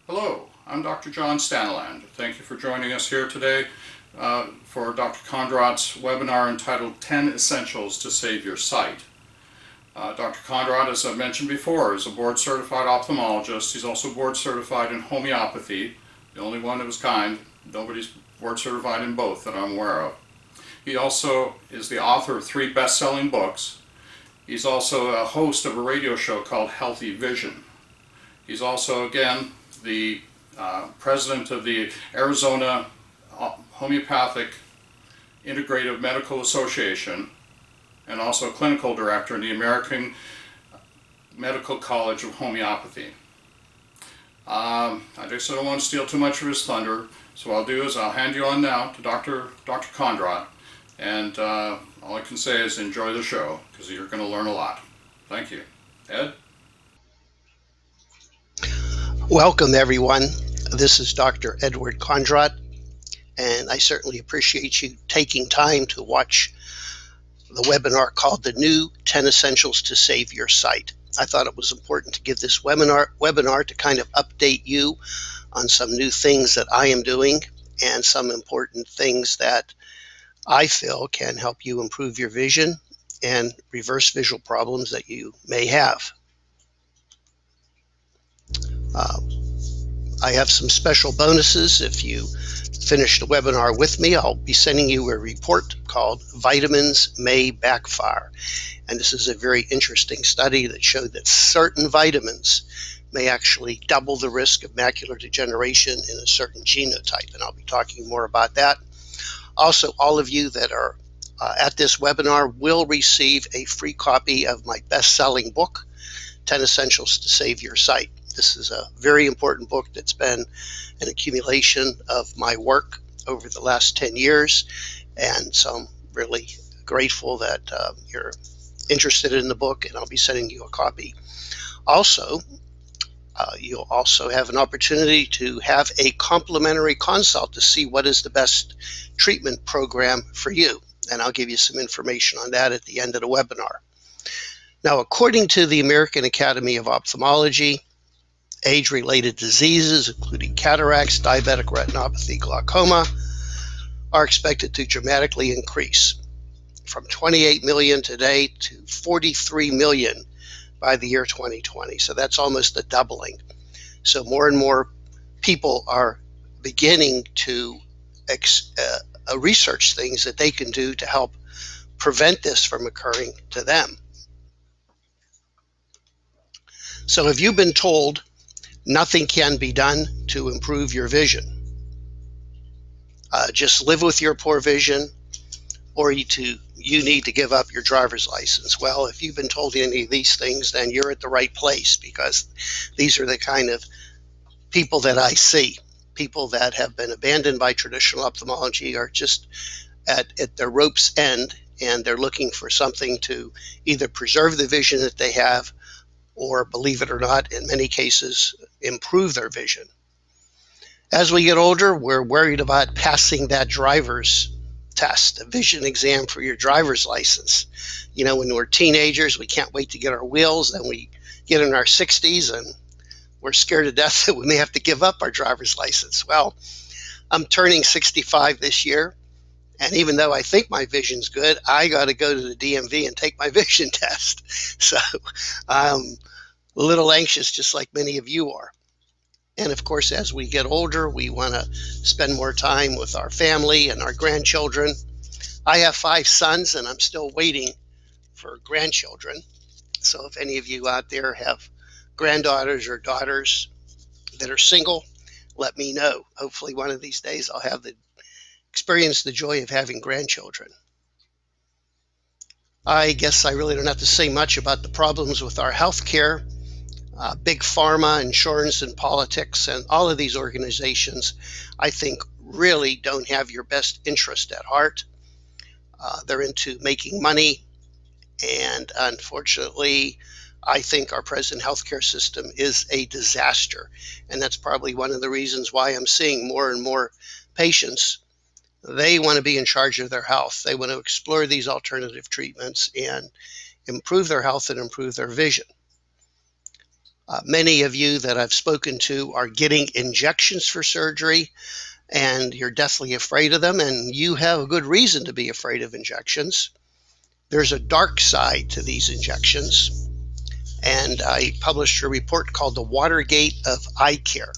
Hello, I'm Dr. John Staniland. Thank you for joining us here today for Dr. Kondrot's webinar entitled 10 Essentials to Save Your Sight. Dr. Kondrot, as I've mentioned before, is a board-certified ophthalmologist. He's also board-certified in homeopathy, the only one of his kind. Nobody's board-certified in both that I'm aware of. He also is the author of 3 best-selling books. He's also a host of a radio show called Healthy Vision. He's also, again, the president of the Arizona Homeopathic Integrative Medical Association, and also clinical director in the American Medical College of Homeopathy. I just don't want to steal too much of his thunder, so what I'll do is I'll hand you on now to Dr. Kondrot, and all I can say is enjoy the show, because you're going to learn a lot. Thank you. Ed? Welcome, everyone. This is Dr. Edward Kondrot, and I certainly appreciate you taking time to watch the webinar called The New 10 Essentials to Save Your Sight. I thought it was important to give this webinar to kind of update you on some new things that I am doing and some important things that I feel can help you improve your vision and reverse visual problems that you may have. I have some special bonuses. If you finish the webinar with me, I'll be sending you a report called Vitamins May Backfire. And this is a very interesting study that showed that certain vitamins may actually double the risk of macular degeneration in a certain genotype. And I'll be talking more about that. Also, all of you that are at this webinar will receive a free copy of my best-selling book, 10 Essentials to Save Your Sight. This is a very important book that's been an accumulation of my work over the last 10 years, and so I'm really grateful that you're interested in the book, and I'll be sending you a copy. Also, you'll also have an opportunity to have a complimentary consult to see what is the best treatment program for you, and I'll give you some information on that at the end of the webinar. Now, according to the American Academy of Ophthalmology, age-related diseases, including cataracts, diabetic retinopathy, glaucoma, are expected to dramatically increase from 28 million today to 43 million by the year 2020. So that's almost a doubling. So more and more people are beginning to research things that they can do to help prevent this from occurring to them. So have you been told nothing can be done to improve your vision? Just live with your poor vision, or you need to give up your driver's license. Well, if you've been told any of these things, then you're at the right place, because these are the kind of people that I see. People that have been abandoned by traditional ophthalmology are just at their rope's end, and they're looking for something to either preserve the vision that they have, or, believe it or not, in many cases, improve their vision. As we get older, we're worried about passing that driver's test, a vision exam for your driver's license. You know, when we're teenagers, we can't wait to get our wheels. Then we get in our 60s and we're scared to death that we may have to give up our driver's license. Well, I'm turning 65 this year, and even though I think my vision's good, I got to go to the DMV and take my vision test. So I'm a little anxious, just like many of you are. And of course, as we get older, we want to spend more time with our family and our grandchildren. I have 5 sons, and I'm still waiting for grandchildren. So if any of you out there have granddaughters or daughters that are single, let me know. Hopefully one of these days I'll have experience the joy of having grandchildren. I guess I really don't have to say much about the problems with our health care. Big pharma, insurance, and politics, and all of these organizations, I think, really don't have your best interest at heart. They're into making money, and unfortunately, I think our present healthcare system is a disaster, and that's probably one of the reasons why I'm seeing more and more patients. They want to be in charge of their health. They want to explore these alternative treatments and improve their health and improve their vision. Many of you that I've spoken to are getting injections for surgery, and you're deathly afraid of them, and you have a good reason to be afraid of injections. There's a dark side to these injections, and I published a report called The Watergate of Eye Care.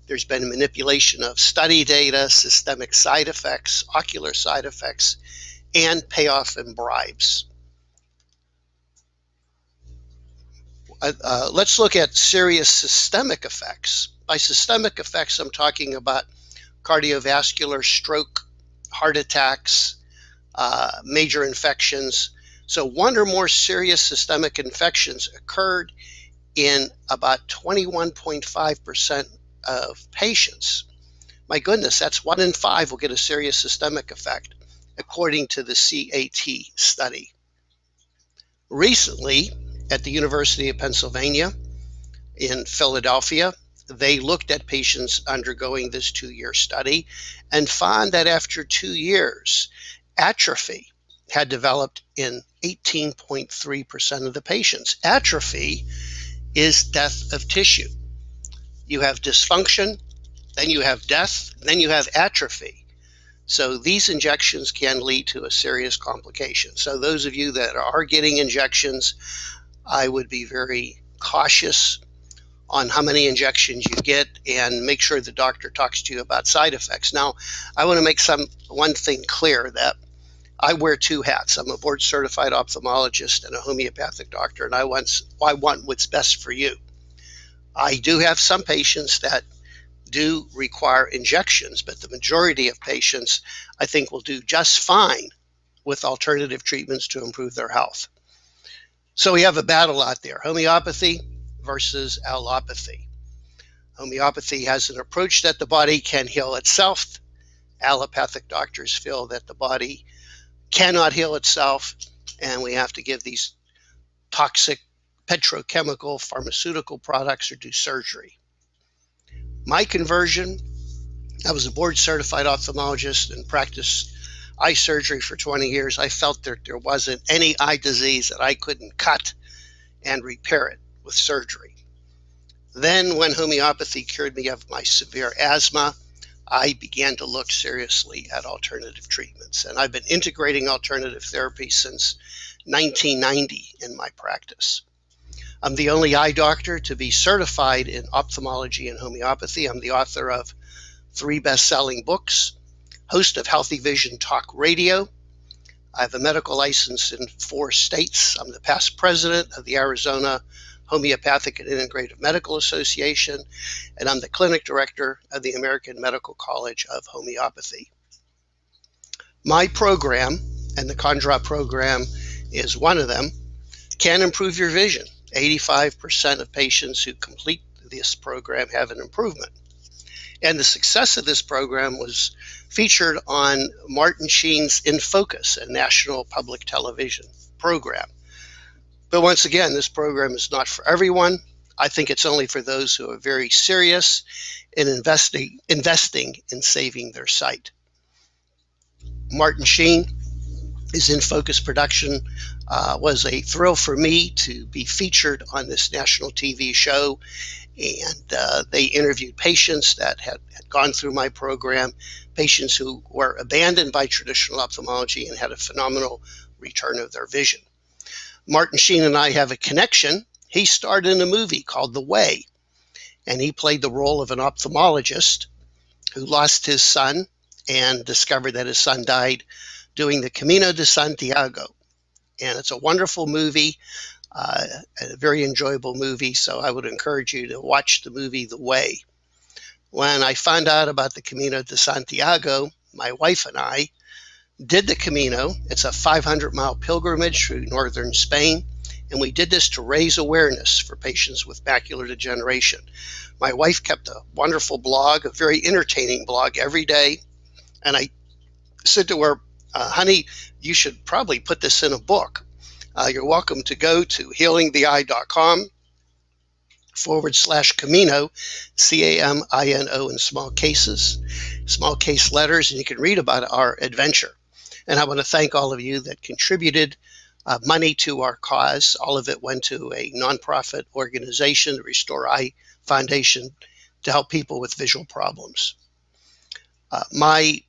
There's been manipulation of study data, systemic side effects, ocular side effects, and payoff and bribes. Let's look at serious systemic effects. By systemic effects, I'm talking about cardiovascular, stroke, heart attacks, major infections. So one or more serious systemic infections occurred in about 21.5% of patients. My goodness, that's 1 in 5 will get a serious systemic effect, according to the CAT study. Recently, at the University of Pennsylvania in Philadelphia, they looked at patients undergoing this 2-year study and found that after 2 years, atrophy had developed in 18.3% of the patients. Atrophy is death of tissue. You have dysfunction, then you have death, then you have atrophy. So these injections can lead to a serious complication. So those of you that are getting injections, I would be very cautious on how many injections you get, and make sure the doctor talks to you about side effects. Now, I want to make one thing clear, that I wear 2 hats. I'm a board certified ophthalmologist and a homeopathic doctor, and I want what's best for you. I do have some patients that do require injections, but the majority of patients I think will do just fine with alternative treatments to improve their health. So we have a battle out there, homeopathy versus allopathy. Homeopathy has an approach that the body can heal itself. Allopathic doctors feel that the body cannot heal itself, and we have to give these toxic petrochemical pharmaceutical products or do surgery. My conversion, I was a board certified ophthalmologist and practiced eye surgery for 20 years. I felt that there wasn't any eye disease that I couldn't cut and repair it with surgery. Then when homeopathy cured me of my severe asthma, I began to look seriously at alternative treatments. And I've been integrating alternative therapy since 1990 in my practice. I'm the only eye doctor to be certified in ophthalmology and homeopathy. I'm the author of 3 best-selling books, host of Healthy Vision Talk Radio. I have a medical license in 4 states. I'm the past president of the Arizona Homeopathic and Integrative Medical Association, and I'm the clinic director of the American Medical College of Homeopathy. My program, and the Kondrot program is one of them, can improve your vision. 85% of patients who complete this program have an improvement. And the success of this program was featured on Martin Sheen's In Focus, a national public television program. But once again, this program is not for everyone. I think it's only for those who are very serious in investing in saving their sight. Martin Sheen is In Focus production. Was a thrill for me to be featured on this national TV show, and they interviewed patients that had gone through my program, patients who were abandoned by traditional ophthalmology and had a phenomenal return of their vision. Martin Sheen and I have a connection. He starred in a movie called The Way, and he played the role of an ophthalmologist who lost his son and discovered that his son died doing the Camino de Santiago. And it's a wonderful movie, a very enjoyable movie, so I would encourage you to watch the movie The Way. When I found out about the Camino de Santiago, my wife and I did the Camino. It's a 500-mile pilgrimage through northern Spain, and we did this to raise awareness for patients with macular degeneration. My wife kept a wonderful blog, a very entertaining blog every day, and I said to her, honey, you should probably put this in a book. You're welcome to go to healingtheye.com/Camino, CAMINO in small cases, small case letters, and you can read about our adventure. And I want to thank all of you that contributed money to our cause. All of it went to a nonprofit organization, the Restore Eye Foundation, to help people with visual problems. My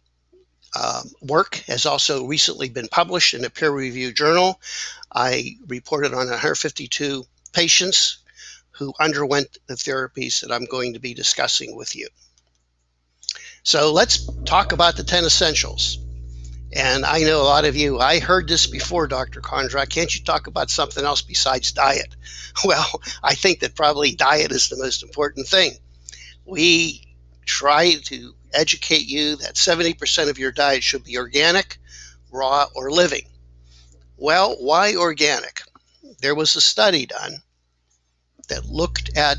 work has also recently been published in a peer-reviewed journal. I reported on 152 patients who underwent the therapies that I'm going to be discussing with you. So let's talk about the 10 essentials. And I know a lot of you, I heard this before, Dr. Kondrot, can't you talk about something else besides diet? Well, I think that probably diet is the most important thing. We try to educate you that 70% of your diet should be organic, raw, or living. Well, why organic? There was a study done that looked at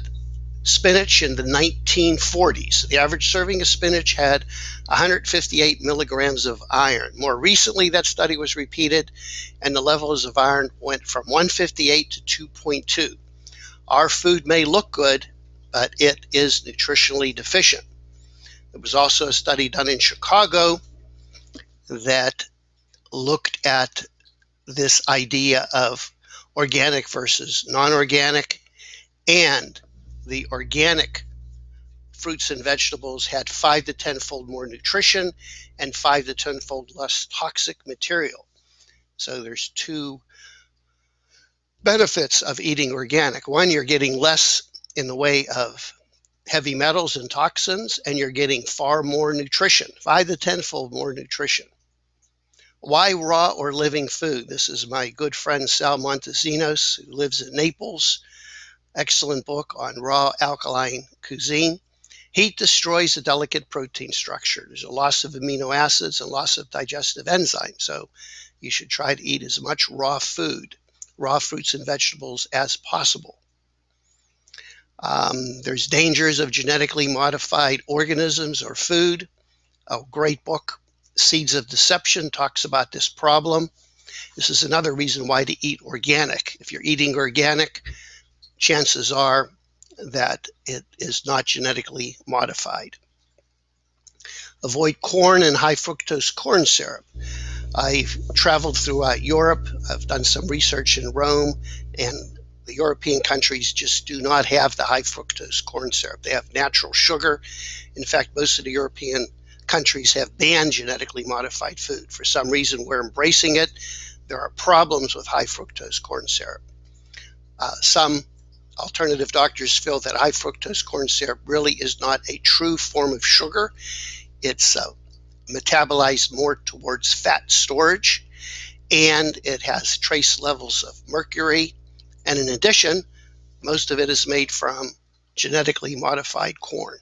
spinach in the 1940s. The average serving of spinach had 158 milligrams of iron. More recently, that study was repeated, and the levels of iron went from 158 to 2.2. Our food may look good, but it is nutritionally deficient. There was also a study done in Chicago that looked at this idea of organic versus non-organic, and the organic fruits and vegetables had 5 to 10-fold more nutrition and 5 to 10-fold less toxic material. So there's two benefits of eating organic. One, you're getting less in the way of heavy metals and toxins, and you're getting far more nutrition, 5 to 10-fold more nutrition. Why raw or living food? This is my good friend Sal Montesinos, who lives in Naples. Excellent book on raw alkaline cuisine. Heat destroys the delicate protein structure. There's a loss of amino acids and loss of digestive enzymes. So you should try to eat as much raw food, raw fruits and vegetables as possible. There's dangers of genetically modified organisms or food. A great book, Seeds of Deception, talks about this problem. This is another reason why to eat organic. If you're eating organic, chances are that it is not genetically modified. Avoid corn and high fructose corn syrup. I've traveled throughout Europe. I've done some research in Rome, and the European countries just do not have the high fructose corn syrup. They have natural sugar. In fact, most of the European countries have banned genetically modified food. For some reason, we're embracing it. There are problems with high fructose corn syrup. Some alternative doctors feel that high fructose corn syrup really is not a true form of sugar. It's metabolized more towards fat storage, and it has trace levels of mercury. And in addition, most of it is made from genetically modified corn.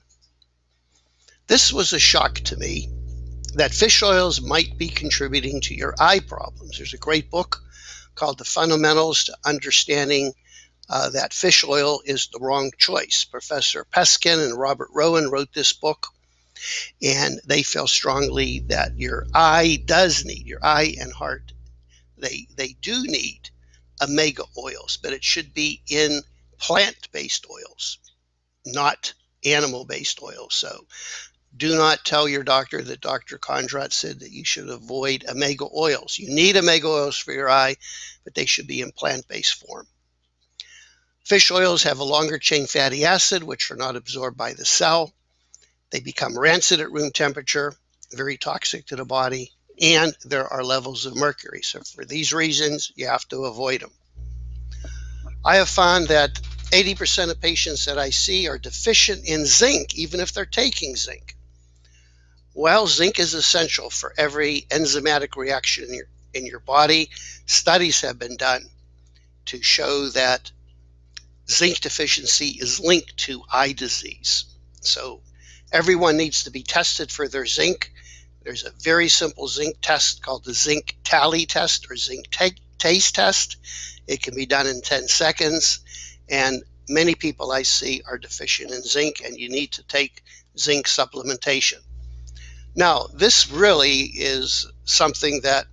This was a shock to me that fish oils might be contributing to your eye problems. There's a great book called The Fundamentals to Understanding that Fish Oil is the Wrong Choice. Professor Peskin and Robert Rowan wrote this book, and they feel strongly that your eye and heart, they do need omega oils, but it should be in plant-based oils, not animal-based oils. So do not tell your doctor that Dr. Kondrot said that you should avoid omega oils. You need omega oils for your eye, but they should be in plant-based form. Fish oils have a longer chain fatty acid, which are not absorbed by the cell. They become rancid at room temperature, very toxic to the body, and there are levels of mercury. So for these reasons, you have to avoid them. I have found that 80% of patients that I see are deficient in zinc, even if they're taking zinc. Well, zinc is essential for every enzymatic reaction in your body. Studies have been done to show that zinc deficiency is linked to eye disease. So everyone needs to be tested for their zinc. There's a very simple zinc test called the zinc tally test or zinc taste test. It can be done in 10 seconds. And many people I see are deficient in zinc, and you need to take zinc supplementation. Now, this really is something that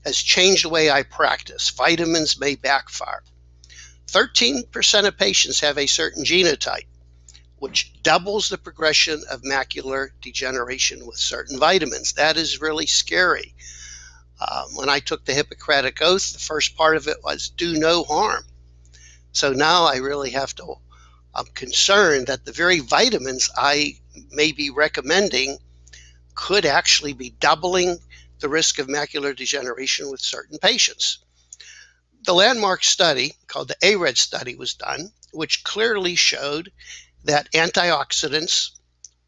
has changed the way I practice. Vitamins may backfire. 13% of patients have a certain genotype, which doubles the progression of macular degeneration with certain vitamins. That is really scary. When I took the Hippocratic Oath, the first part of it was do no harm. So now I really have to, I'm concerned that the very vitamins I may be recommending could actually be doubling the risk of macular degeneration with certain patients. The landmark study called the ARED study was done, which clearly showed that antioxidants,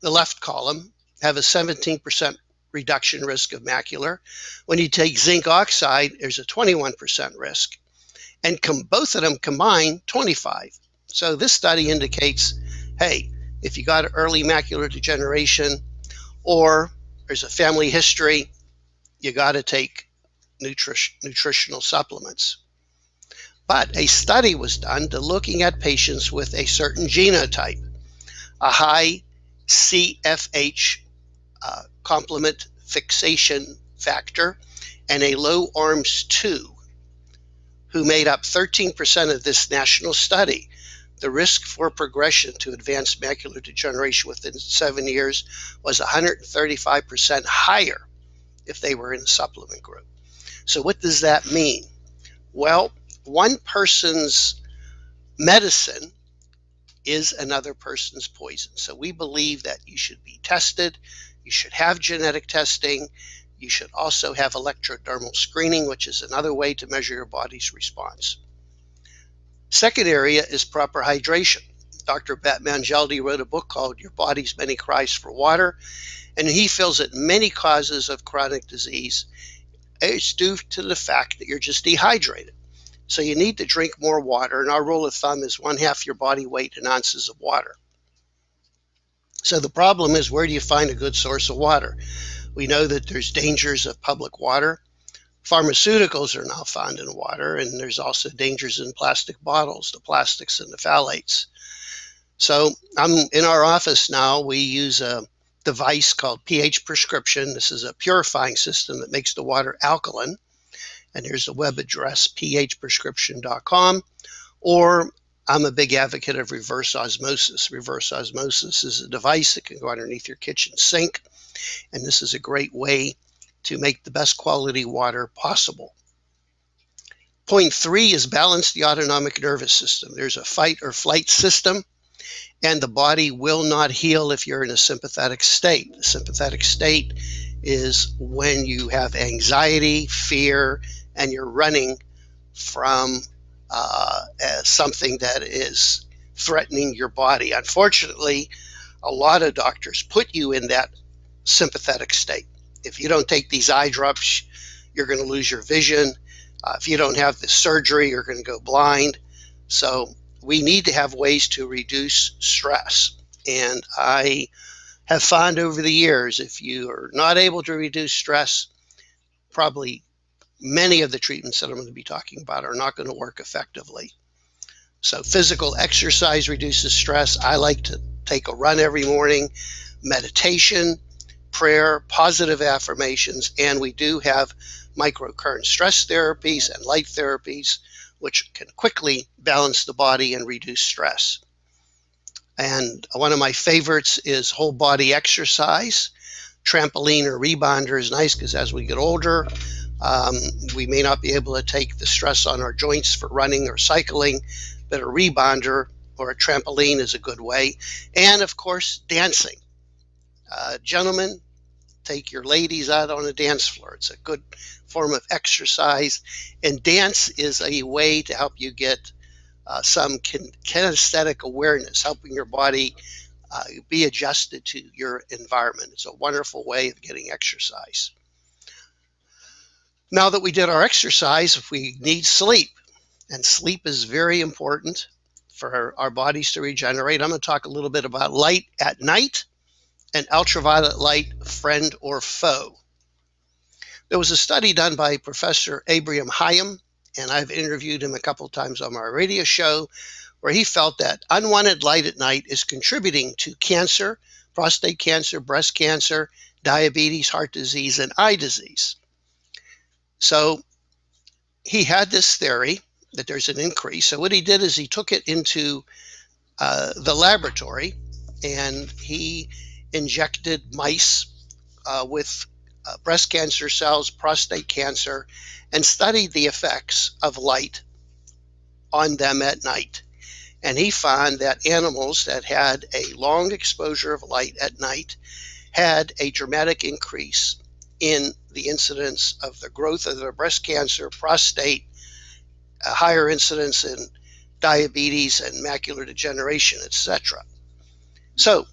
the left column, have a 17% reduction risk of macular. When you take zinc oxide, there's a 21% risk. And both of them combined, 25. So this study indicates, hey, if you got early macular degeneration or there's a family history, you got to take nutritional supplements. But a study was done to looking at patients with a certain genotype, a high CFH complement fixation factor, and a low ARMS2, who made up 13% of this national study. The risk for progression to advanced macular degeneration within 7 years was 135% higher if they were in the supplement group. So what does that mean? Well, one person's medicine is another person's poison. So we believe that you should be tested, you should have genetic testing, you should also have electrodermal screening, which is another way to measure your body's response. Second area is proper hydration. Dr. Batman Geldi wrote a book called Your Body's Many Cries for Water, and he feels that many causes of chronic disease is due to the fact that you're just dehydrated. So you need to drink more water, and our rule of thumb is 1/2 your body weight in ounces of water. So the problem is, where do you find a good source of water? We know that there's dangers of public water. Pharmaceuticals are now found in water, and there's also dangers in plastic bottles, the plastics and the phthalates. So in our office now, we use a device called pH Prescription. This is a purifying system that makes the water alkaline. And here's the web address, phprescription.com. Or I'm a big advocate of reverse osmosis. Reverse osmosis is a device that can go underneath your kitchen sink. And this is a great way to make the best quality water possible. Point 3 is balance the autonomic nervous system. There's a fight or flight system, and the body will not heal if you're in a sympathetic state. The sympathetic state is when you have anxiety, fear, and you're running from something that is threatening your body. Unfortunately, a lot of doctors put you in that sympathetic state. If you don't take these eye drops, you're going to lose your vision. If you don't have the surgery, you're going to go blind. So we need to have ways to reduce stress. And I have found over the years, if you are not able to reduce stress, probably many of the treatments that I'm going to be talking about are not going to work effectively. So physical exercise reduces stress. I like to take a run every morning, meditation, prayer, positive affirmations, and we do have microcurrent stress therapies and light therapies, which can quickly balance the body and reduce stress. And one of my favorites is whole body exercise. Trampoline or rebounder is nice because as we get older, we may not be able to take the stress on our joints for running or cycling, but a rebounder or a trampoline is a good way. And of course, dancing. Gentlemen, take your ladies out on a dance floor. It's a good form of exercise. And dance is a way to help you get some kinesthetic awareness, helping your body be adjusted to your environment. It's a wonderful way of getting exercise. Now that we did our exercise, we need sleep. And sleep is very important for our bodies to regenerate. I'm going to talk a little bit about light at night and ultraviolet light, friend or foe. There was a study done by Professor Abraham Hayam, and I've interviewed him a couple times on my radio show, where he felt that unwanted light at night is contributing to cancer, prostate cancer, breast cancer, diabetes, heart disease, and eye disease. So he had this theory that there's an increase. So what he did is he took it into the laboratory, and he injected mice with breast cancer cells, prostate cancer, and studied the effects of light on them at night. And he found that animals that had a long exposure of light at night had a dramatic increase in the incidence of the growth of their breast cancer, prostate, a higher incidence in diabetes and macular degeneration, etc. So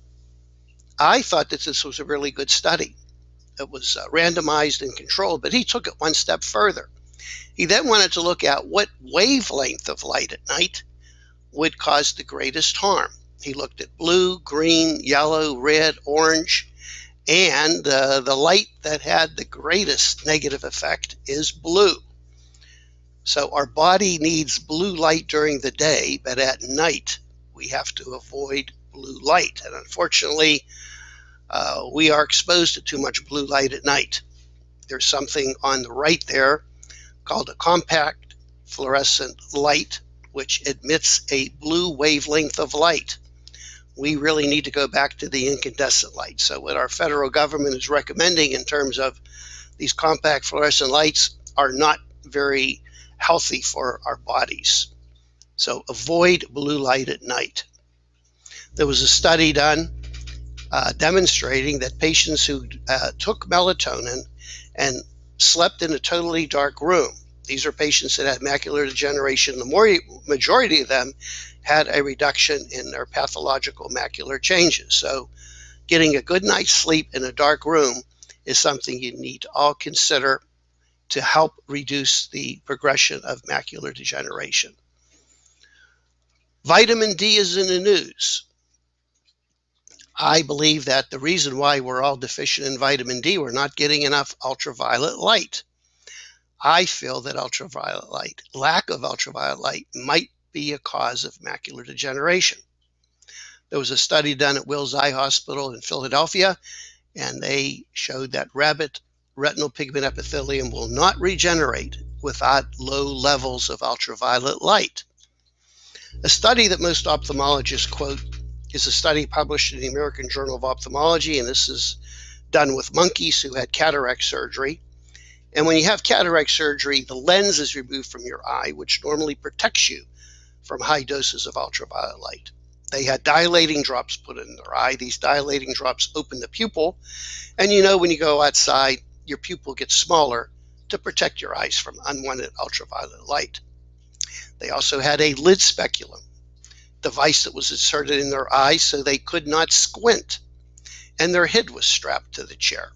I thought that this was a really good study. It was randomized and controlled, but he took it one step further. He then wanted to look at what wavelength of light at night would cause the greatest harm. He looked at blue, green, yellow, red, orange, and the light that had the greatest negative effect is blue. So our body needs blue light during the day, but at night we have to avoid blue light. And unfortunately, we are exposed to too much blue light at night. There's something on the right there called a compact fluorescent light, which emits a blue wavelength of light. We really need to go back to the incandescent light. So what our federal government is recommending in terms of these compact fluorescent lights are not very healthy for our bodies. So avoid blue light at night. There was a study done demonstrating that patients who took melatonin and slept in a totally dark room, these are patients that had macular degeneration, the majority of them had a reduction in their pathological macular changes. So getting a good night's sleep in a dark room is something you need to all consider to help reduce the progression of macular degeneration. Vitamin D is in the news. I believe that the reason why we're all deficient in vitamin D, we're not getting enough ultraviolet light. I feel that ultraviolet light, lack of ultraviolet light, might be a cause of macular degeneration. There was a study done at Wills Eye Hospital in Philadelphia, and they showed that rabbit retinal pigment epithelium will not regenerate without low levels of ultraviolet light. A study that most ophthalmologists quote is a study published in the American Journal of Ophthalmology, and this is done with monkeys who had cataract surgery. And when you have cataract surgery, the lens is removed from your eye, which normally protects you from high doses of ultraviolet light. They had dilating drops put in their eye. These dilating drops open the pupil, and you know when you go outside, your pupil gets smaller to protect your eyes from unwanted ultraviolet light. They also had a lid speculum device that was inserted in their eye so they could not squint, and their head was strapped to the chair.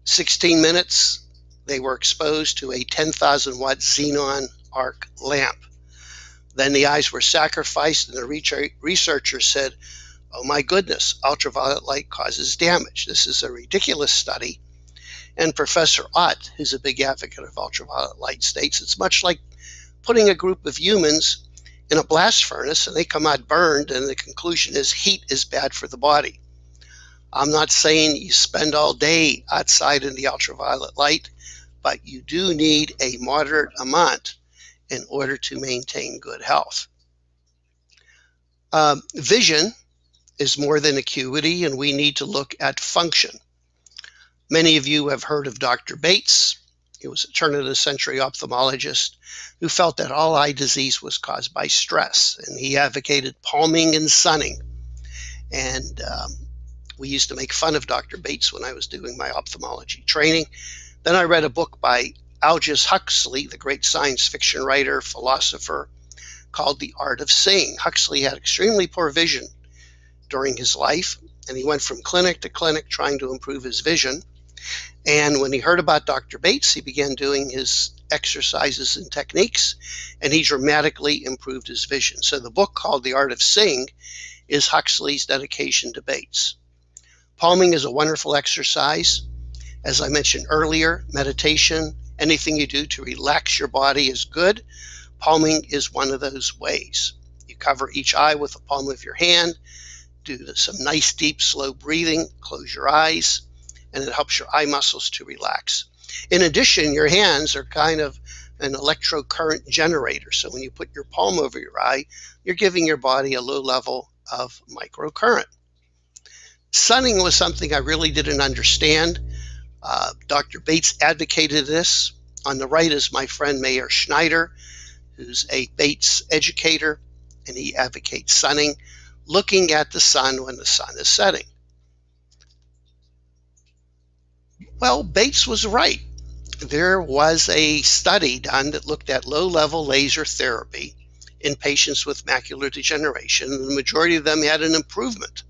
16 minutes, they were exposed to a 10,000 watt xenon arc lamp. Then the eyes were sacrificed, and the researchers said, oh my goodness, ultraviolet light causes damage. This is a ridiculous study. And Professor Ott, who's a big advocate of ultraviolet light, states it's much like putting a group of humans in a blast furnace and they come out burned, and the conclusion is heat is bad for the body. I'm not saying you spend all day outside in the ultraviolet light, but you do need a moderate amount in order to maintain good health. Vision is more than acuity, and we need to look at function. Many of you have heard of Dr. Bates. He was a turn-of-the-century ophthalmologist who felt that all eye disease was caused by stress, and he advocated palming and sunning. And we used to make fun of Dr. Bates when I was doing my ophthalmology training. Then I read a book by Aldous Huxley, the great science fiction writer, philosopher, called The Art of Seeing. Huxley had extremely poor vision during his life, and he went from clinic to clinic trying to improve his vision. And when he heard about Dr. Bates, he began doing his exercises and techniques, and he dramatically improved his vision. So the book called The Art of Seeing is Huxley's dedication to Bates. Palming is a wonderful exercise. As I mentioned earlier, meditation, anything you do to relax your body is good. Palming is one of those ways. You cover each eye with the palm of your hand, do some nice, deep, slow breathing, close your eyes, and it helps your eye muscles to relax. In addition, your hands are kind of an electrocurrent generator. So when you put your palm over your eye, you're giving your body a low level of microcurrent. Sunning was something I really didn't understand. Dr. Bates advocated this. On the right is my friend Mayor Schneider, who's a Bates educator, and he advocates sunning, looking at the sun when the sun is setting. Well, Bates was right. There was a study done that looked at low-level laser therapy in patients with macular degeneration, and the majority of them had an improvement.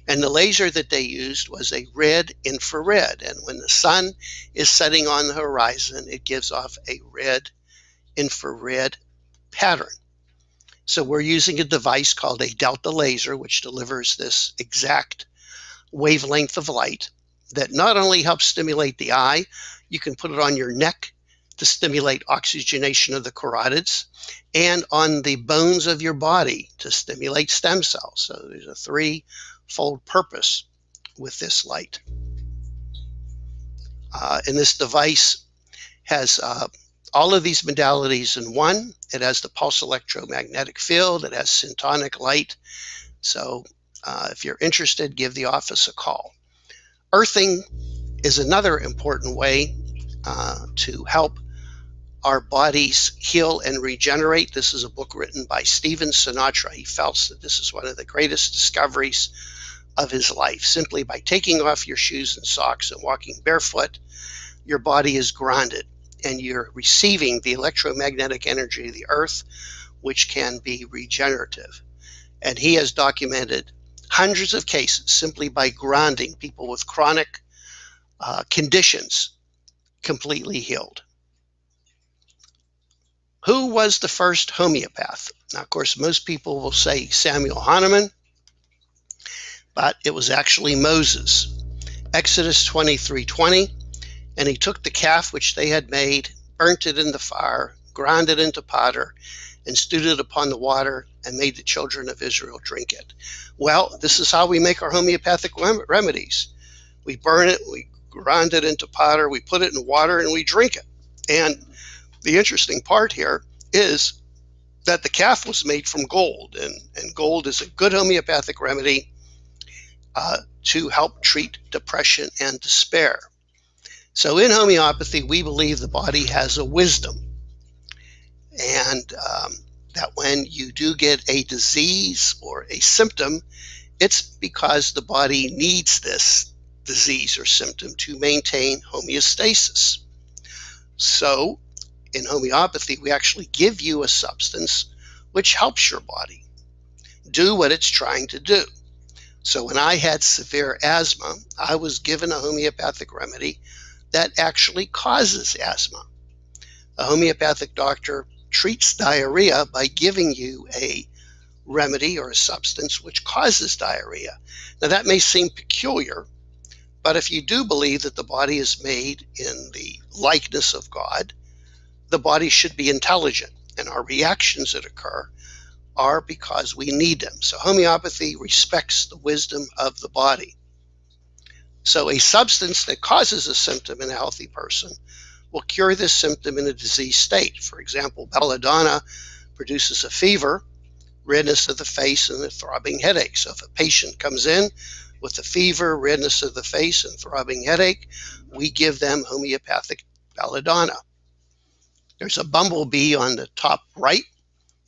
And the laser that they used was a red infrared, and when the sun is setting on the horizon, it gives off a red infrared pattern. So we're using a device called a delta laser, which delivers this exact wavelength of light that not only helps stimulate the eye, you can put it on your neck to stimulate oxygenation of the carotids, and on the bones of your body to stimulate stem cells. So there's a threefold purpose with this light. And this device has all of these modalities in one. It has the pulse electromagnetic field. It has syntonic light. So if you're interested, give the office a call. Earthing is another important way to help our bodies heal and regenerate. This is a book written by Stephen Sinatra. He felt that this is one of the greatest discoveries of his life. Simply by taking off your shoes and socks and walking barefoot, your body is grounded and you're receiving the electromagnetic energy of the earth, which can be regenerative. And he has documented hundreds of cases simply by grounding people with chronic conditions completely healed. Who was the first homeopath? Now, of course, most people will say Samuel Hahnemann, but it was actually Moses. Exodus 23:20, and he took the calf which they had made, burnt it in the fire, ground it into powder, and stewed it upon the water, and made the children of Israel drink it. Well, this is how we make our homeopathic remedies. We burn it, we grind it into powder, we put it in water, and we drink it. And the interesting part here is that the calf was made from gold, and gold is a good homeopathic remedy to help treat depression and despair. So in homeopathy, we believe the body has a wisdom, and that when you do get a disease or a symptom, it's because the body needs this disease or symptom to maintain homeostasis. So in homeopathy, we actually give you a substance which helps your body do what it's trying to do. So when I had severe asthma, I was given a homeopathic remedy that actually causes asthma. A homeopathic doctor treats diarrhea by giving you a remedy or a substance which causes diarrhea. Now that may seem peculiar, but if you do believe that the body is made in the likeness of God, the body should be intelligent, and our reactions that occur are because we need them. So homeopathy respects the wisdom of the body. So a substance that causes a symptom in a healthy person will cure this symptom in a diseased state. For example, belladonna produces a fever, redness of the face, and a throbbing headache. So if a patient comes in with a fever, redness of the face, and throbbing headache, we give them homeopathic belladonna. There's a bumblebee on the top right.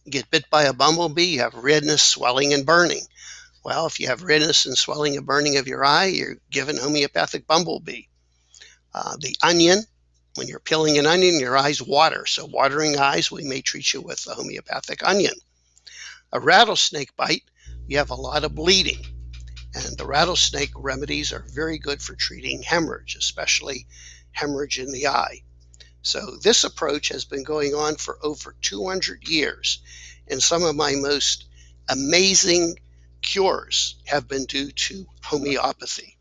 You get bit by a bumblebee, you have redness, swelling, and burning. Well, if you have redness and swelling and burning of your eye, you're given homeopathic bumblebee. The onion, when you're peeling an onion, your eyes water. So watering eyes, we may treat you with a homeopathic onion. A rattlesnake bite, you have a lot of bleeding. And the rattlesnake remedies are very good for treating hemorrhage, especially hemorrhage in the eye. So this approach has been going on for over 200 years, and some of my most amazing cures have been due to homeopathy.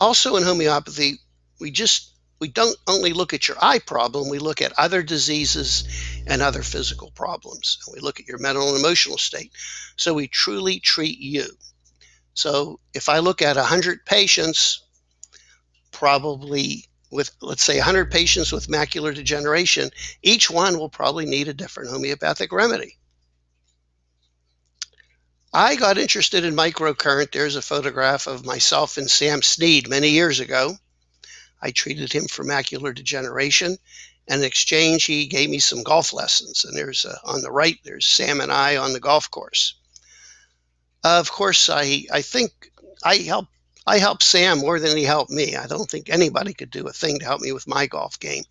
Also in homeopathy, we don't only look at your eye problem, we look at other diseases and other physical problems. And we look at your mental and emotional state. So we truly treat you. So if I look at 100 patients, probably with, let's say, 100 patients with macular degeneration, each one will probably need a different homeopathic remedy. I got interested in microcurrent. There's a photograph of myself and Sam Sneed many years ago. I treated him for macular degeneration. And in exchange, he gave me some golf lessons. And there's on the right, there's Sam and I on the golf course. Of course, I think I helped Sam more than he helped me. I don't think anybody could do a thing to help me with my golf game.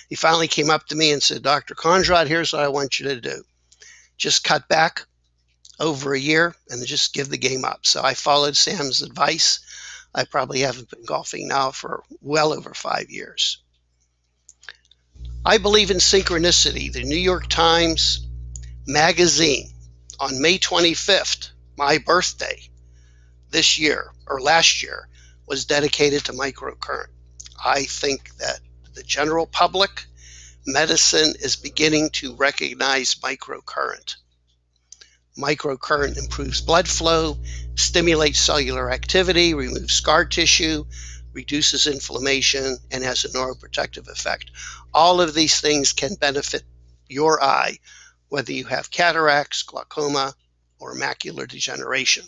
He finally came up to me and said, Dr. Kondrot, here's what I want you to do. Just cut back over a year and just give the game up. So I followed Sam's advice. I probably haven't been golfing now for well over 5 years. I believe in synchronicity. The New York Times Magazine on May 25th, my birthday this year or last year, was dedicated to microcurrent. I think that the general public, medicine is beginning to recognize microcurrent. Microcurrent improves blood flow, stimulates cellular activity, removes scar tissue, reduces inflammation, and has a neuroprotective effect. All of these things can benefit your eye, whether you have cataracts, glaucoma, or macular degeneration.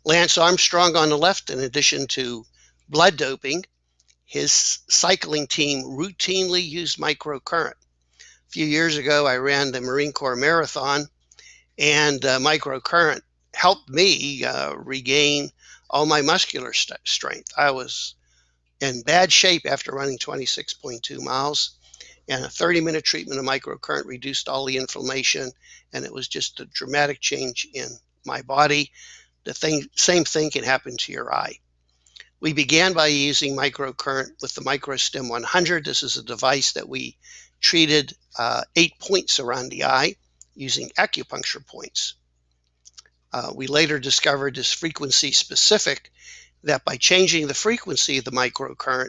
Lance Armstrong on the left, in addition to blood doping, his cycling team routinely used microcurrent. A few years ago, I ran the Marine Corps Marathon, and microcurrent helped me regain all my muscular strength. I was in bad shape after running 26.2 miles, and a 30-minute treatment of microcurrent reduced all the inflammation, and it was just a dramatic change in my body. Same thing can happen to your eye. We began by using microcurrent with the MicroStim 100. This is a device that we treated 8 points around the eye using acupuncture points. We later discovered this frequency specific, that by changing the frequency of the microcurrent,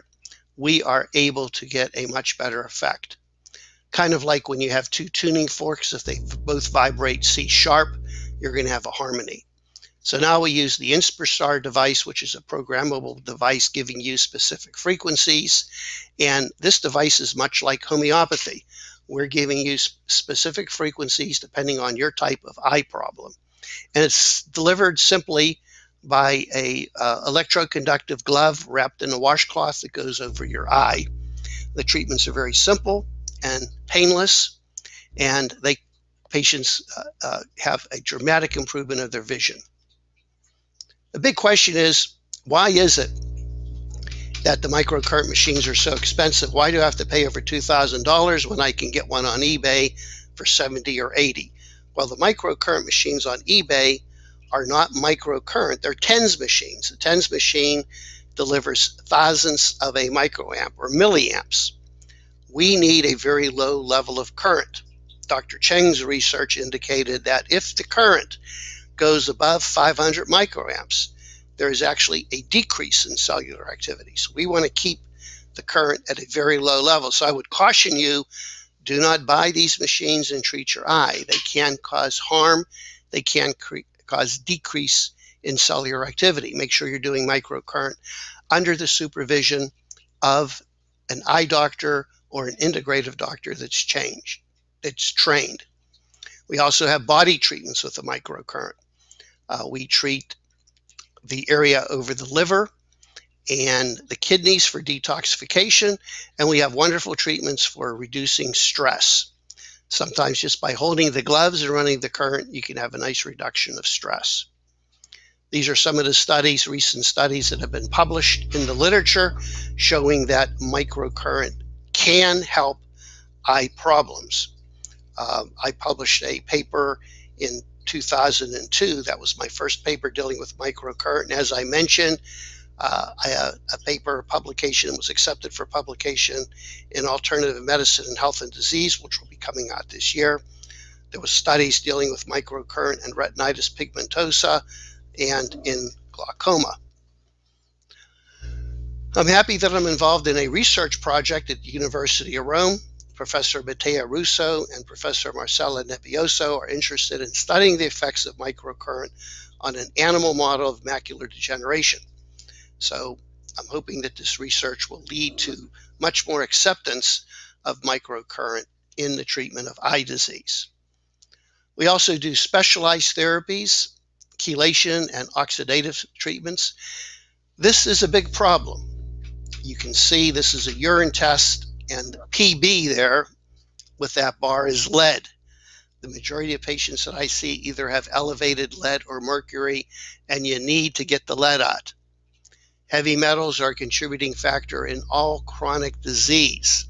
we are able to get a much better effect. Kind of like when you have two tuning forks, if they both vibrate C sharp, you're going to have a harmony. So now we use the Inspirastar device, which is a programmable device giving you specific frequencies. And this device is much like homeopathy. We're giving you specific frequencies depending on your type of eye problem. And it's delivered simply by a electroconductive glove wrapped in a washcloth that goes over your eye. The treatments are very simple and painless, and patients have a dramatic improvement of their vision. The big question is, why is it that the microcurrent machines are so expensive? Why do I have to pay over $2,000 when I can get one on eBay for $70 or $80? Well, the microcurrent machines on eBay are not microcurrent, they're TENS machines. A TENS machine delivers thousandths of a microamp or milliamps. We need a very low level of current. Dr. Cheng's research indicated that if the current goes above 500 microamps, there is actually a decrease in cellular activity. So we want to keep the current at a very low level. So I would caution you, do not buy these machines and treat your eye. They can cause harm. They can cause decrease in cellular activity. Make sure you're doing microcurrent under the supervision of an eye doctor or an integrative doctor that's trained. We also have body treatments with the microcurrent. We treat the area over the liver and the kidneys for detoxification, and we have wonderful treatments for reducing stress. Sometimes just by holding the gloves and running the current, you can have a nice reduction of stress. These are some of the recent studies that have been published in the literature showing that microcurrent can help eye problems. I published a paper in 2002. That was my first paper dealing with microcurrent. And as I mentioned, a paper publication was accepted for publication in Alternative Medicine in Health and Disease, which will be coming out this year. There was studies dealing with microcurrent and retinitis pigmentosa and in glaucoma. I'm happy that I'm involved in a research project at the University of Rome. Professor Matteo Russo and Professor Marcella Nebbioso are interested in studying the effects of microcurrent on an animal model of macular degeneration. So I'm hoping that this research will lead to much more acceptance of microcurrent in the treatment of eye disease. We also do specialized therapies chelation and oxidative treatments. This is a big problem. You can see this is a urine test, and PB there with that bar is lead. The majority of patients that I see either have elevated lead or mercury, and you need to get the lead out. Heavy metals are a contributing factor in all chronic disease.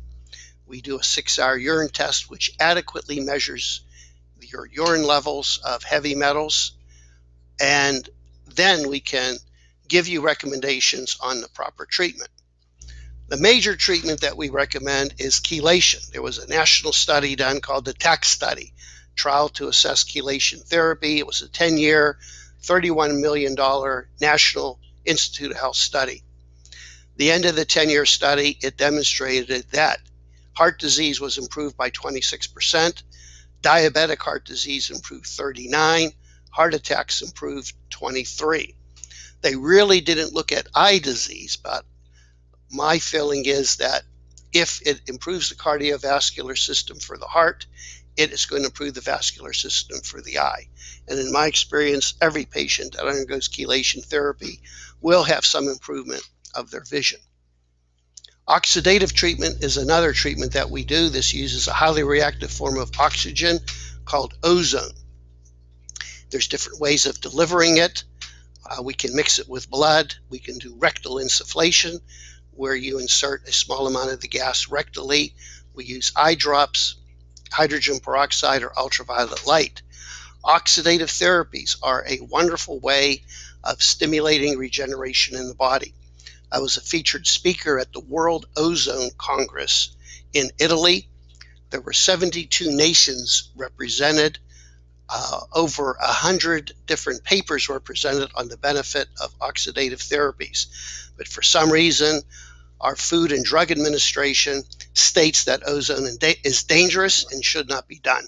We do a 6-hour urine test which adequately measures your urine levels of heavy metals, and then we can give you recommendations on the proper treatment. The major treatment that we recommend is chelation. There was a national study done called the TAC study, Trial to Assess Chelation Therapy. It was a 10-year, $31 million National Institute of Health study. The end of the 10-year study, it demonstrated that heart disease was improved by 26%, diabetic heart disease improved 39%, heart attacks improved 23%. They really didn't look at eye disease, but my feeling is that if it improves the cardiovascular system for the heart, it is going to improve the vascular system for the eye. And in my experience, every patient that undergoes chelation therapy will have some improvement of their vision. Oxidative treatment is another treatment that we do. This uses a highly reactive form of oxygen called ozone. There's different ways of delivering it. We can mix it with blood. We can do rectal insufflation, where you insert a small amount of the gas rectally. We use eye drops, hydrogen peroxide, or ultraviolet light. Oxidative therapies are a wonderful way of stimulating regeneration in the body. I was a featured speaker at the World Ozone Congress in Italy. There were 72 nations represented. Over 100 different papers were presented on the benefit of oxidative therapies. But for some reason, our Food and Drug Administration states that ozone is dangerous and should not be done.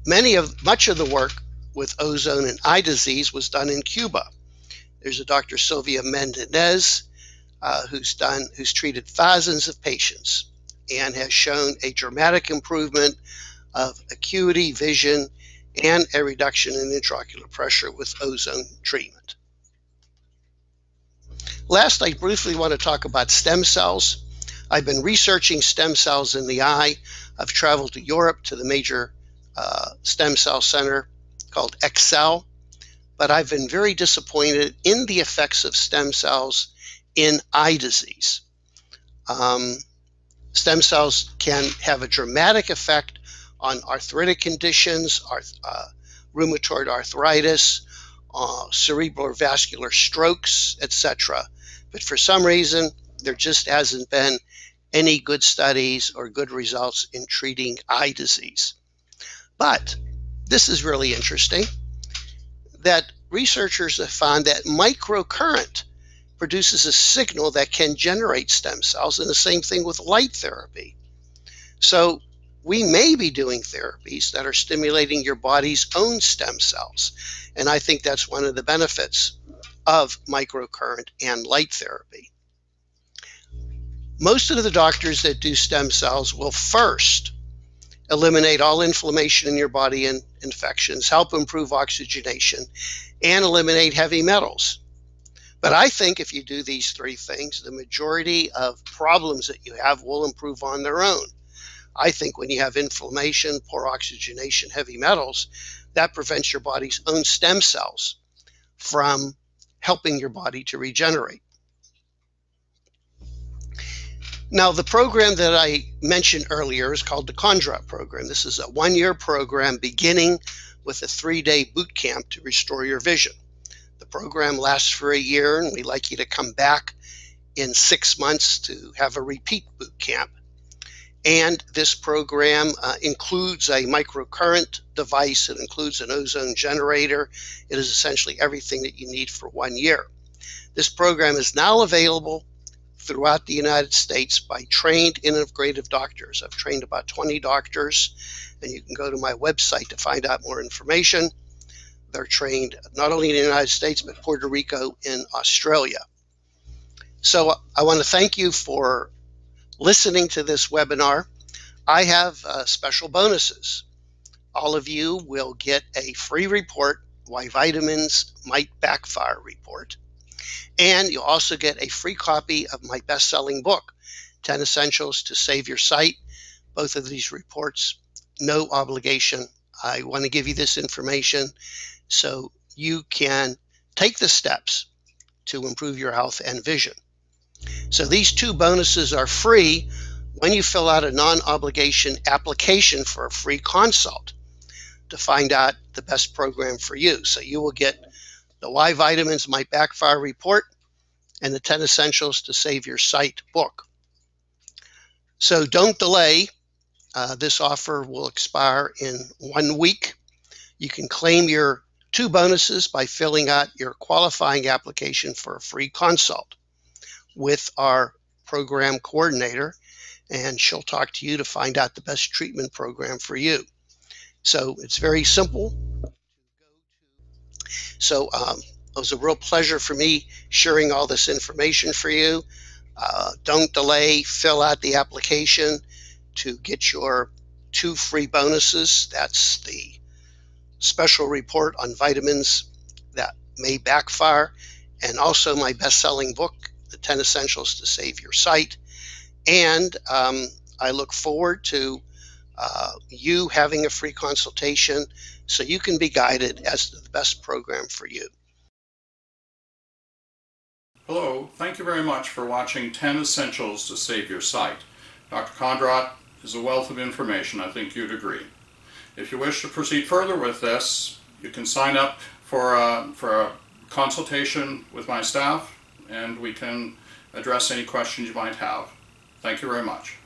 Much of the work with ozone and eye disease was done in Cuba. There's a Dr. Sylvia Mendez who's treated thousands of patients and has shown a dramatic improvement of acuity, vision, and a reduction in intraocular pressure with ozone treatment. Last, I briefly want to talk about stem cells. I've been researching stem cells in the eye. I've traveled to Europe to the major stem cell center called Excel, but I've been very disappointed in the effects of stem cells in eye disease. Stem cells can have a dramatic effect on arthritic conditions, rheumatoid arthritis, cerebral vascular strokes, etc. But for some reason, there just hasn't been any good studies or good results in treating eye disease. But this is really interesting, that researchers have found that microcurrent produces a signal that can generate stem cells, and the same thing with light therapy. So we may be doing therapies that are stimulating your body's own stem cells. And I think that's one of the benefits of microcurrent and light therapy. Most of the doctors that do stem cells will first eliminate all inflammation in your body and infections, help improve oxygenation, and eliminate heavy metals. But I think if you do these three things, the majority of problems that you have will improve on their own. I think when you have inflammation, poor oxygenation, heavy metals, that prevents your body's own stem cells from helping your body to regenerate. Now, the program that I mentioned earlier is called the Kondrot program. This is a 1-year program beginning with a 3-day boot camp to restore your vision. The program lasts for a year, and we'd like you to come back in 6 months to have a repeat boot camp. And this program includes a microcurrent device. It includes an ozone generator. It is essentially everything that you need for 1 year. This program is now available throughout the United States by trained integrative doctors. I've trained about 20 doctors, and you can go to my website to find out more information. They're trained not only in the United States, but Puerto Rico and Australia. So I want to thank you for listening to this webinar. I have special bonuses. all of you will get a free report, Why Vitamins Might Backfire report. And you'll also get a free copy of my best-selling book, 10 Essentials to Save Your Sight. Both of these reports, no obligation. I want to give you this information so you can take the steps to improve your health and vision. So these two bonuses are free when you fill out a non-obligation application for a free consult to find out the best program for you. So you will get the Why Vitamins Might Backfire report and the 10 Essentials to Save Your Sight book. So don't delay. This offer will expire in 1 week. You can claim your two bonuses by filling out your qualifying application for a free consult with our program coordinator, and she'll talk to you to find out the best treatment program for you. So it's very simple. So it was a real pleasure for me sharing all this information for you. Don't delay, fill out the application to get your two free bonuses. That's the special report on vitamins that may backfire, and also my best-selling book, The 10 Essentials to Save Your Sight. And I look forward to you having a free consultation so you can be guided as to the best program for you. Hello, thank you very much for watching 10 Essentials to Save Your Sight. Dr. Kondrot is a wealth of information, I think you'd agree. If you wish to proceed further with this, you can sign up for a consultation with my staff, and we can address any questions you might have. Thank you very much.